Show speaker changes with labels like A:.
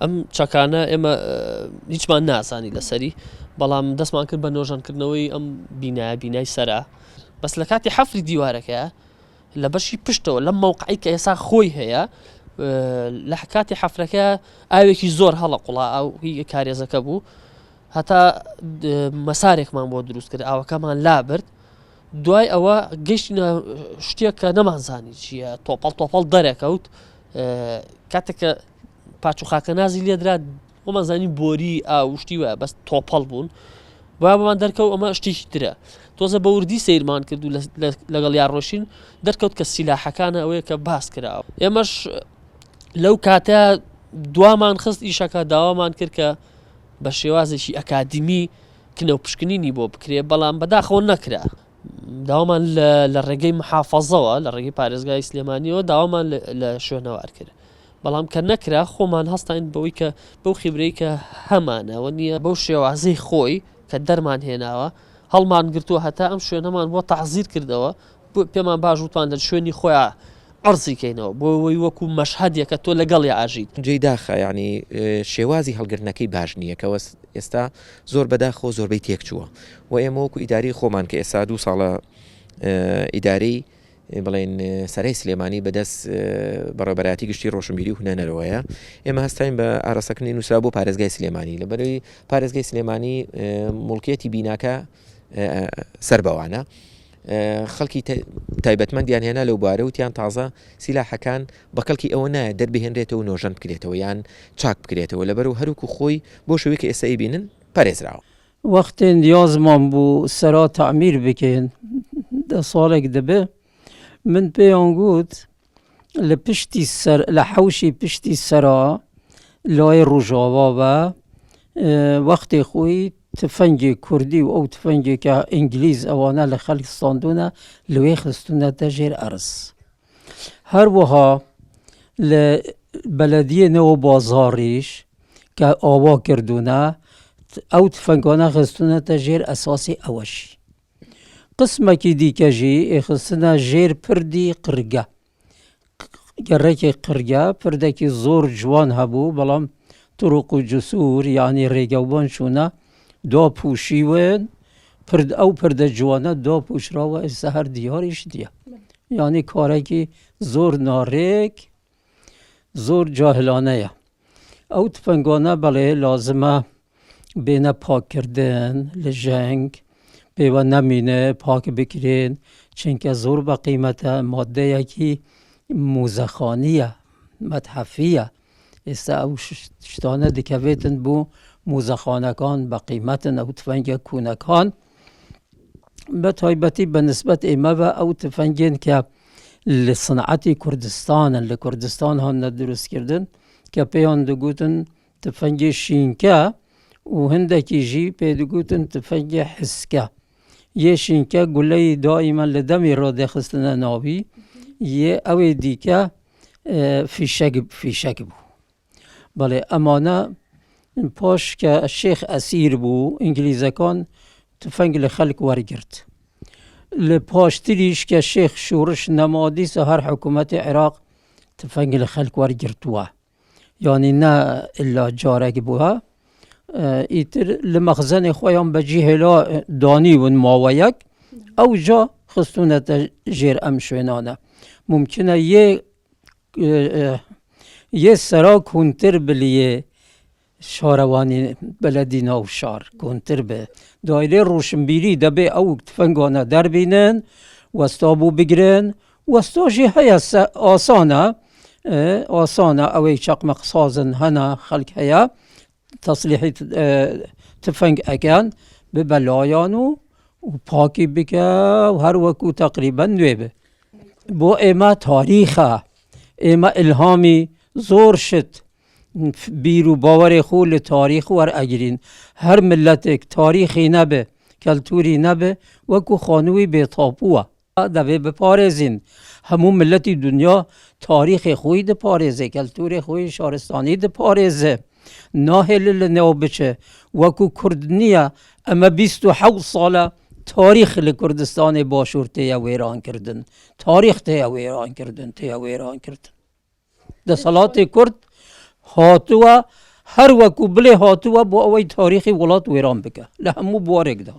A: ئەم چەکانە ئێمە هیچمان نازانی لەسەری بەڵام دەستمان کرد بە نۆژانکردنەوەی ئەم بینای سەرا بەس لە کاتی حەفری دیوارەکە لە بەشی پشتەوە لەم مەوقعی کە ئێستا خۆی هەیە لە کاتی حەفرەکە ئاوێکی زۆر هەڵە قوڵا ئەو هی کارێزەکە بوو هەتا مەسارێکمان بۆ دروست کرد ئاوەکەمان لا برد دوای ئەوە گەشتینە شتێک کە نەمانزانی چییە تۆپەڵ دەرەکەوت کاتێککە پاچوخاکە نازی لێدرا وەمانزانی بۆری ئاوشتی وە بەس تۆپەڵ بوون با بەمان دەرکەوت ئەمە شتێکی ترە تۆزە بە وردی سیرمان کرد و لەگەڵ یاڕۆشین دەرکەوت کە سیلاحەکانە ئەوەیە کە باس کراوە ئێمەش لەو کاتە دوامان خست ئیشەکە داوامان کرد کە بە شێوازێکی ئەکادیمی کنە و پشکنینی بۆ بکرێ بەڵام بەداخەوە نەکرا داوامان لە ڕێگەی محافەزەوە لە ڕێگەی پارێزگای سلێمانیەوە داوامان لە شوێنەوار کرد بەڵام کە نەکرا خۆمان هەستین بەوەی کە بەو خیبرەی کە هەمانەوە نییە بەو شێوازەی خۆی کە دەرمان هێناوە هەڵمان گرتووە هەتا ئەم شوێنەمان بۆ تەعزیر کردەوە پێمان باش وتوان لە شوێنی خۆیان عرضی کەینەوە بۆەوەی وەکو مەشهەدێکە تۆ لەگەڵی ئاژیت
B: جێی داخە ینی شێوازی هەڵگرتنەکەی باش نییە کەوە ئێستا زۆر بەداخۆ زۆربەی تێکچووە و ئێمە وەکو ئیداری خۆمان کە ئێستا 2 ساڵە ئیداری بڵێن سەرای سلێمانی بەدەست بەڕێبەرایەتی گشتی ڕۆشنبیری و هونەرەوەیە ئێمە هەستین بە ئاراستەکردنی نووسرا بۆ پارێزگای سلێمانی لەبەرەوەی پارێزگای سلێمانی موڵکیەتی بیناکە سەربەوانە خەڵکی تایبەتمەندیان هێنا لەو بارە وتیان تازە سیلاحەکان بەکەڵکی ئەوە نایە دەربهێنرێتەوە نۆژەن بکرێتەوە یان چاک بکرێتەوە لەبەرەوە هەروکو خۆی بۆ شوەیە کە ئێستا بینن پارێزراوە
C: وەختێن نیازمان بوو سەرا تەعمیر بکەین 10 ساڵێک دەبێ من پێیان گوت لە پشتی لە حەوشی پشتی سەرا لای ڕۆژاوا بە وەختی خۆی تفەنگی کوردی و ئەو تفەنگێکە ئینگلیز ئەوانە لە خەڵک ستاندونە لەوێ خستونەتە ژێر ئەرز هەروەها لە بەلەدیەنەوە بازاڕیش کە ئاوا کردوونە ئەو تفەنگانە خستونەتە ژێر ئەساسی ئەوەشی قسمێکی دیکەژی ئێخستنە ژێر پردی قرگە گەڕێکی قرگە پردێکی زۆر جوان هەبوو بەڵام تروق و جسوور یعنی ڕێگەوبان چوونە دوا پوشیوێن ئەو پردە جوانە دوا پوشراوە ئێستا هەر دیاریش دیە یعنی کارێکی زۆر ناڕێک زۆر جاهلانەیە ئەو تفەنگانە بەڵێ لازمە بێنە پاککردن لە ژەنگ پێوە نەمینە پاک بکرێن چونکە زۆر بە قیمەتە مادەیەکی موزەخانیە مەتحەفیە ئێستا ئەو شتانە دەکەوێتن بوو موزەخانەکان بە قیمەتن ئەو تفەنگە کوونەکان بە تایبەتی بە نسبەت ئێمە بە ئەو تفەنگێن کە لە سنعەتی کوردستانن لە کوردستان هاتنە دروستکردن کە پێیان دەگوتن تفەنگی شینکە و هەندێکی ژی پێ دەگوتن تفەنگی حسکە یە شینکە گولەی دائیمەن لە دەمی ڕۆدەخستنە ناوی یە ئەوێ دیکە فیشەک بوو بەڵێ ئەمانە پاش کە شێخ ئەسیر بوو ئینگلیزەکان تفەنگ لە خەڵک وەرگرت لە پاشتریش کە شێخ شوڕش نەمادیسە هەر حکوومەتی عێراق تفەنگ لە خەڵک وەرگرتووە یعنی نە ئللا جارێک بووە ئیتر لە مەخزەنی خۆیان بەجی هێلا دانیون ماوەیەک ئەو جا خستونەتە ژێر ئەم شوێنانە ممکنە یە سەرا کوونتر بلیێ شارەوانی بەلەدی ناو شار کوونتر بێ دایرێ ڕۆشنبیری دەبێ ئەو تفەنگانە دەربینن وەستا بوو بگرن وەستاژی هەیە ئاسانە ئەوەی چەقمەق سازن هەنا خەڵک هەیە تەسلیحی تفەنگ ئەکەن ببە لایەن و پاکی بکە و هەر وەکو تەقریبەن نوێ بێ بۆ ئێمە تاریخە ئێمە ئیلهامی زۆر شت بیر و باوەڕێ خۆ لە تاریخ وەرئەگرین هەر ملەتێک تاریخی نەبێ کەلتوری نەبێ وەکو خانووی بێتاپووە دەبێ بپارێزین هەموو ملەتی دنیا تاریخی خۆی دەپارێزێ کەلتوری خۆی شارستانی دەپارێزێ ناهێل لە نێو بچێ وەکو کورد نییە ئەمە 27 ساڵە تاریخ لە کوردستانی باشوور تێیە وێرانکردن تاریخ تێیە وێرانکردن دەسەڵاتی کورد هاتووە هەر وەکو بڵێ هاتووە بۆ ئەوەی تاریخی وڵات وێران بکە لە هەموو بوارێکدا